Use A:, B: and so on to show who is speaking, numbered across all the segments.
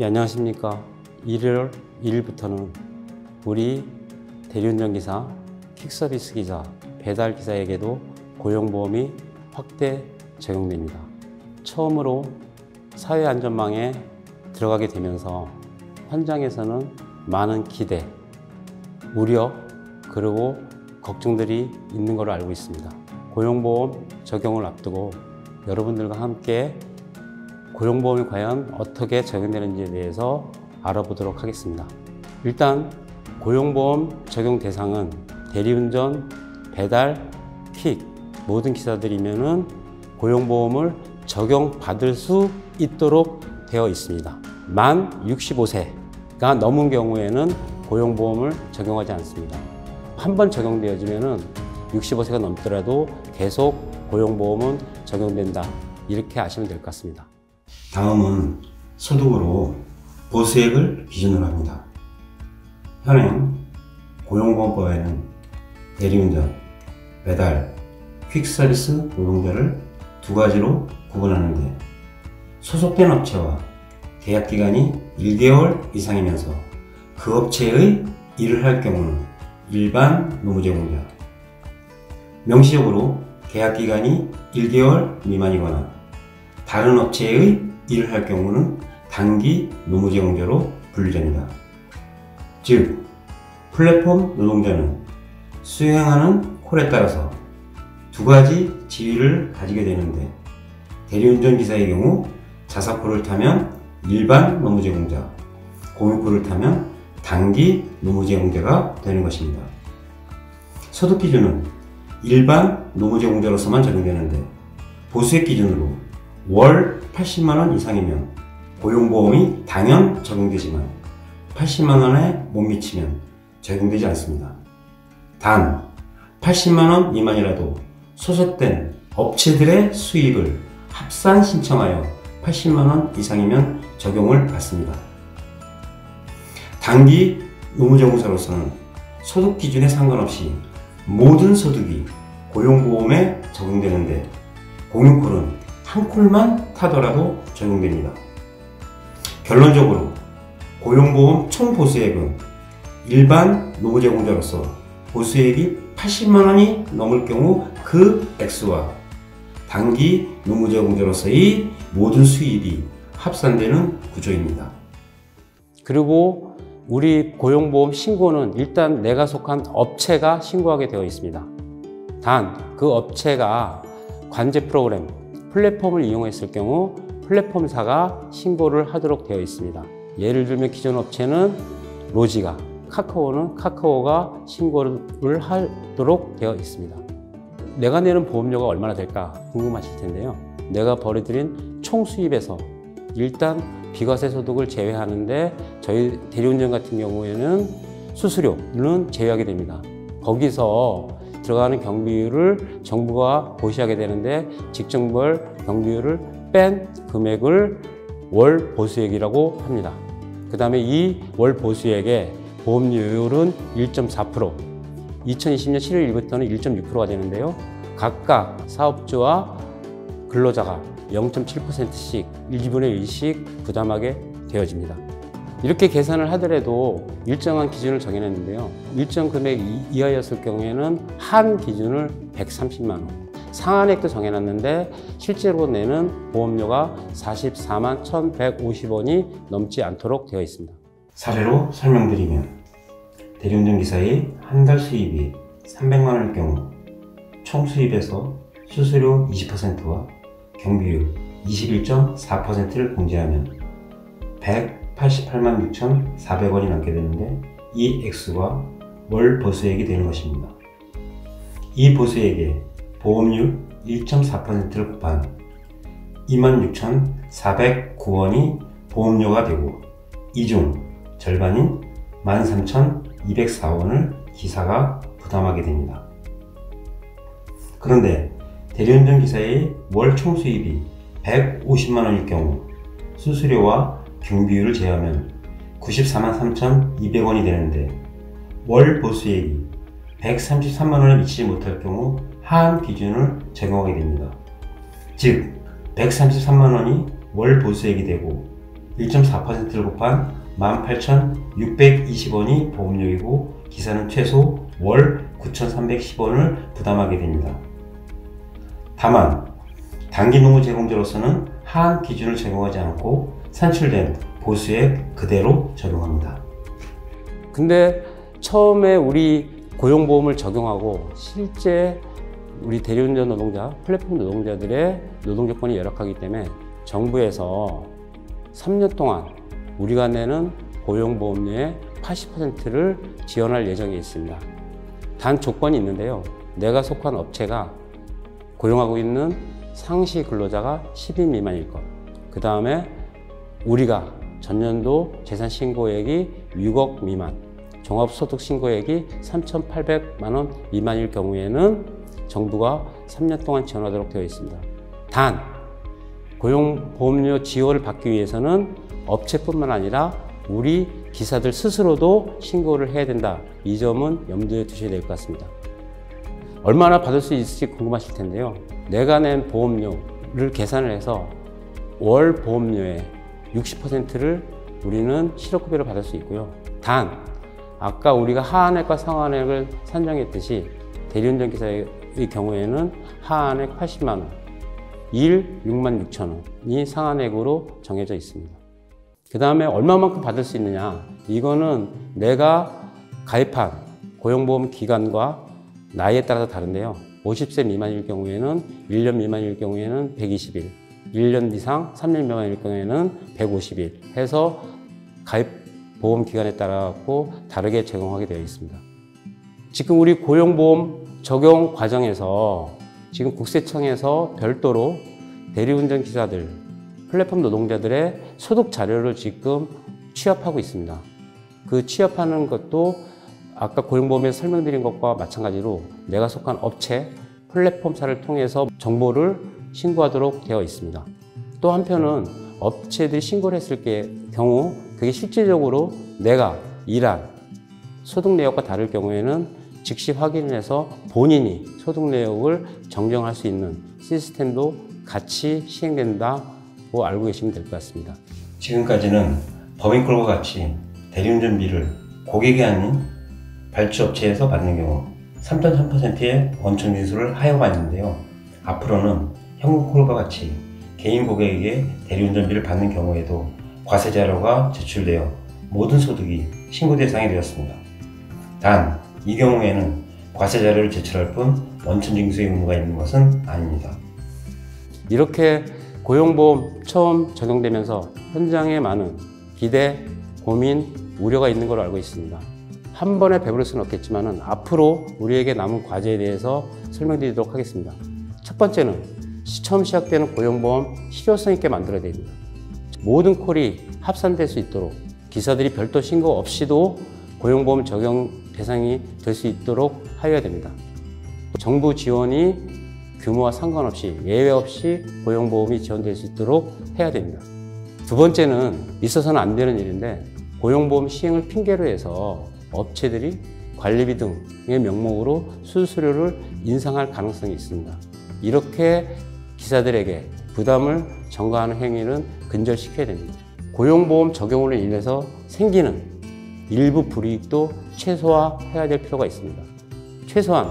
A: 예, 안녕하십니까. 1월 1일부터는 우리 대리운전기사, 퀵서비스 기사, 배달기사에게도 고용보험이 확대 적용됩니다. 처음으로 사회안전망에 들어가게 되면서 현장에서는 많은 기대, 우려, 그리고 걱정들이 있는 걸로 알고 있습니다. 고용보험 적용을 앞두고 여러분들과 함께 고용보험이 과연 어떻게 적용되는지에 대해서 알아보도록 하겠습니다. 일단 고용보험 적용 대상은 대리운전, 배달, 퀵 모든 기사들이면은 고용보험을 적용받을 수 있도록 되어 있습니다. 만 65세가 넘은 경우에는 고용보험을 적용하지 않습니다. 한 번 적용되어지면은 65세가 넘더라도 계속 고용보험은 적용된다. 이렇게 아시면 될 것 같습니다.
B: 다음은 소득으로 보수액을 기준으로 합니다. 현행 고용보험법에는 대리운전, 배달, 퀵서비스 노동자를 두 가지로 구분하는데 소속된 업체와 계약기간이 1개월 이상이면서 그 업체의 일을 할 경우는 일반 노무제공자, 명시적으로 계약기간이 1개월 미만이거나 다른 업체의 일을 할 경우는 단기 노무제공자로 분류됩니다. 즉, 플랫폼 노동자는 수행하는 콜에 따라서 두 가지 지위를 가지게 되는데 대리운전기사의 경우 자사콜을 타면 일반 노무제공자, 공유콜을 타면 단기 노무제공자가 되는 것입니다. 소득기준은 일반 노무제공자로서만 적용되는데 보수액 기준으로 월 80만원 이상이면 고용보험이 당연 적용되지만 80만원에 못 미치면 적용되지 않습니다. 단 80만원 미만이라도 소속된 업체들의 수입을 합산 신청하여 80만원 이상이면 적용을 받습니다. 단기 노무제공사로서는 소득 기준에 상관없이 모든 소득이 고용보험에 적용되는데 공유콜은 한 콜만 타더라도 적용됩니다. 결론적으로 고용보험 총 보수액은 일반 노무제공자로서 보수액이 80만원이 넘을 경우 그 액수와 단기 노무제공자로서의 모든 수입이 합산되는 구조입니다.
A: 그리고 우리 고용보험 신고는 일단 내가 속한 업체가 신고하게 되어 있습니다. 단 그 업체가 관제 프로그램, 플랫폼을 이용했을 경우 플랫폼사가 신고를 하도록 되어 있습니다. 예를 들면 기존 업체는 로지가, 카카오는 카카오가 신고를 하도록 되어 있습니다. 내가 내는 보험료가 얼마나 될까 궁금하실 텐데요. 내가 벌어들인 총 수입에서 일단 비과세 소득을 제외하는데 저희 대리운전 같은 경우에는 수수료는 제외하게 됩니다. 거기서 들어가는 경비율을 정부가 보시하게 되는데 직정벌 경비율을 뺀 금액을 월 보수액이라고 합니다. 그 다음에 이 월 보수액의 보험료율은 1.4%, 2020년 7월 1일부터는 1.6%가 되는데요. 각각 사업주와 근로자가 0.7%씩 1분의 1씩 부담하게 되어집니다. 이렇게 계산을 하더라도 일정한 기준을 정해놨는데요. 일정 금액 이하였을 경우에는 한 기준을 130만 원, 상한액도 정해놨는데 실제로 내는 보험료가 44만 1,150원이 넘지 않도록 되어 있습니다.
B: 사례로 설명드리면 대리운전기사의 한 달 수입이 300만 원일 경우 총 수입에서 수수료 20%와 경비율 21.4%를 공제하면 188만 6,400원이 남게 되는데 이 액수가 월 보수액이 되는 것입니다. 이 보수액에 보험료 1.4%를 곱한 26,409원이 보험료가 되고 이 중 절반인 13,204원을 기사가 부담하게 됩니다. 그런데 대리운전 기사의 월 총수입이 150만 원일 경우 수수료와 경비율을 제외하면 94만 3,200원이 되는데 월 보수액이 133만 원에 미치지 못할 경우 하한 기준을 적용하게 됩니다. 즉 133만 원이 월 보수액이 되고 1.4%를 곱한 18,620원이 보험료이고 기사는 최소 월 9,310원을 부담하게 됩니다. 다만 단기 노무 제공자로서는 하한 기준을 적용하지 않고 산출된 보수액 그대로 적용합니다.
A: 근데 처음에 우리 고용보험을 적용하고 실제 우리 대리운전 노동자, 플랫폼 노동자들의 노동조건이 열악하기 때문에 정부에서 3년 동안 우리가 내는 고용보험료의 80%를 지원할 예정에 있습니다. 단 조건이 있는데요. 내가 속한 업체가 고용하고 있는 상시 근로자가 10인 미만일 것. 그 다음에 우리가 전년도 재산신고액이 6억 미만, 종합소득 신고액이 3,800만 원 미만일 경우에는 정부가 3년 동안 지원하도록 되어 있습니다. 단, 고용보험료 지원을 받기 위해서는 업체뿐만 아니라 우리 기사들 스스로도 신고를 해야 된다. 이 점은 염두에 두셔야 될 것 같습니다. 얼마나 받을 수 있을지 궁금하실 텐데요. 내가 낸 보험료를 계산을 해서 월 보험료의 60%를 우리는 실업급여를 받을 수 있고요. 단, 아까 우리가 하한액과 상한액을 산정했듯이 대리운전 기사의 경우에는 하한액 80만 원, 일 6만 6천 원이 상한액으로 정해져 있습니다. 그 다음에 얼마만큼 받을 수 있느냐? 이거는 내가 가입한 고용보험 기간과 나이에 따라서 다른데요. 50세 미만일 경우에는 1년 미만일 경우에는 120일, 1년 이상 3년 미만일 경우에는 150일 해서 가입 보험 기간에 따라 다르게 제공하게 되어 있습니다. 지금 우리 고용보험 적용 과정에서 지금 국세청에서 별도로 대리운전 기사들, 플랫폼 노동자들의 소득 자료를 지금 취합하고 있습니다. 그 취합하는 것도 아까 고용보험에서 설명드린 것과 마찬가지로 내가 속한 업체, 플랫폼사를 통해서 정보를 신고하도록 되어 있습니다. 또 한편은 업체들이 신고를 했을 경우 그게 실질적으로 내가 일한 소득 내역과 다를 경우에는 즉시 확인을 해서 본인이 소득 내역을 정정할 수 있는 시스템도 같이 시행된다고 알고 계시면 될 것 같습니다.
B: 지금까지는 법인콜과 같이 대리운전비를 고객이 아닌 발주업체에서 받는 경우 3.3%의 원천 징수를 하여받는데요. 앞으로는 현금콜과 같이 개인 고객에게 대리운전비를 받는 경우에도 과세 자료가 제출되어 모든 소득이 신고 대상이 되었습니다. 단, 이 경우에는 과세 자료를 제출할 뿐 원천 징수의 의무가 있는 것은 아닙니다.
A: 이렇게 고용보험 처음 적용되면서 현장에 많은 기대, 고민, 우려가 있는 걸로 알고 있습니다. 한 번에 배부를 수는 없겠지만 앞으로 우리에게 남은 과제에 대해서 설명드리도록 하겠습니다. 첫 번째는 처음 시작되는 고용보험 실효성 있게 만들어야 됩니다. 모든 콜이 합산될 수 있도록 기사들이 별도 신고 없이도 고용보험 적용 대상이 될 수 있도록 하여야 됩니다. 정부 지원이 규모와 상관없이 예외 없이 고용보험이 지원될 수 있도록 해야 됩니다. 두 번째는 있어서는 안 되는 일인데 고용보험 시행을 핑계로 해서 업체들이 관리비 등의 명목으로 수수료를 인상할 가능성이 있습니다. 이렇게 기사들에게 부담을 전가하는 행위는 근절시켜야 됩니다. 고용보험 적용으로 인해서 생기는 일부 불이익도 최소화해야 될 필요가 있습니다. 최소한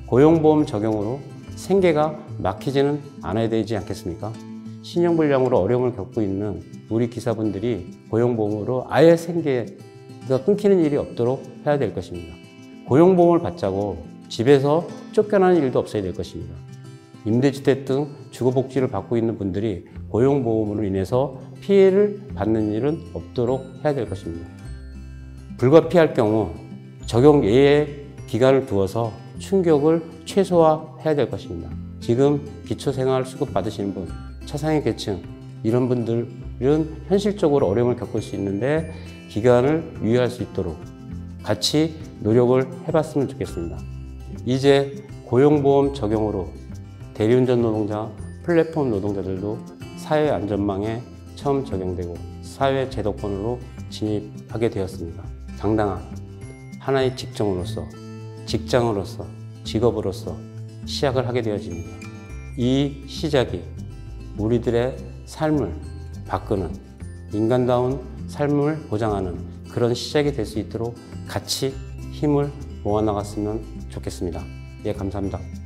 A: 고용보험 적용으로 생계가 막히지는 않아야 되지 않겠습니까? 신용불량으로 어려움을 겪고 있는 우리 기사분들이 고용보험으로 아예 생계가 끊기는 일이 없도록 해야 될 것입니다. 고용보험을 받자고 집에서 쫓겨나는 일도 없어야 될 것입니다. 임대주택 등 주거복지를 받고 있는 분들이 고용보험으로 인해서 피해를 받는 일은 없도록 해야 될 것입니다. 불가피할 경우 적용 예외 기간을 두어서 충격을 최소화해야 될 것입니다. 지금 기초생활수급 받으시는 분, 차상위 계층 이런 분들은 현실적으로 어려움을 겪을 수 있는데 기간을 유예할 수 있도록 같이 노력을 해봤으면 좋겠습니다. 이제 고용보험 적용으로 대리운전 노동자, 플랫폼 노동자들도 사회안전망에 처음 적용되고 사회제도권으로 진입하게 되었습니다. 당당한 하나의 직종으로서, 직장으로서, 직업으로서 시작을 하게 되어집니다. 이 시작이 우리들의 삶을 바꾸는 인간다운 삶을 보장하는 그런 시작이 될 수 있도록 같이 힘을 모아 나갔으면 좋겠습니다. 예, 감사합니다.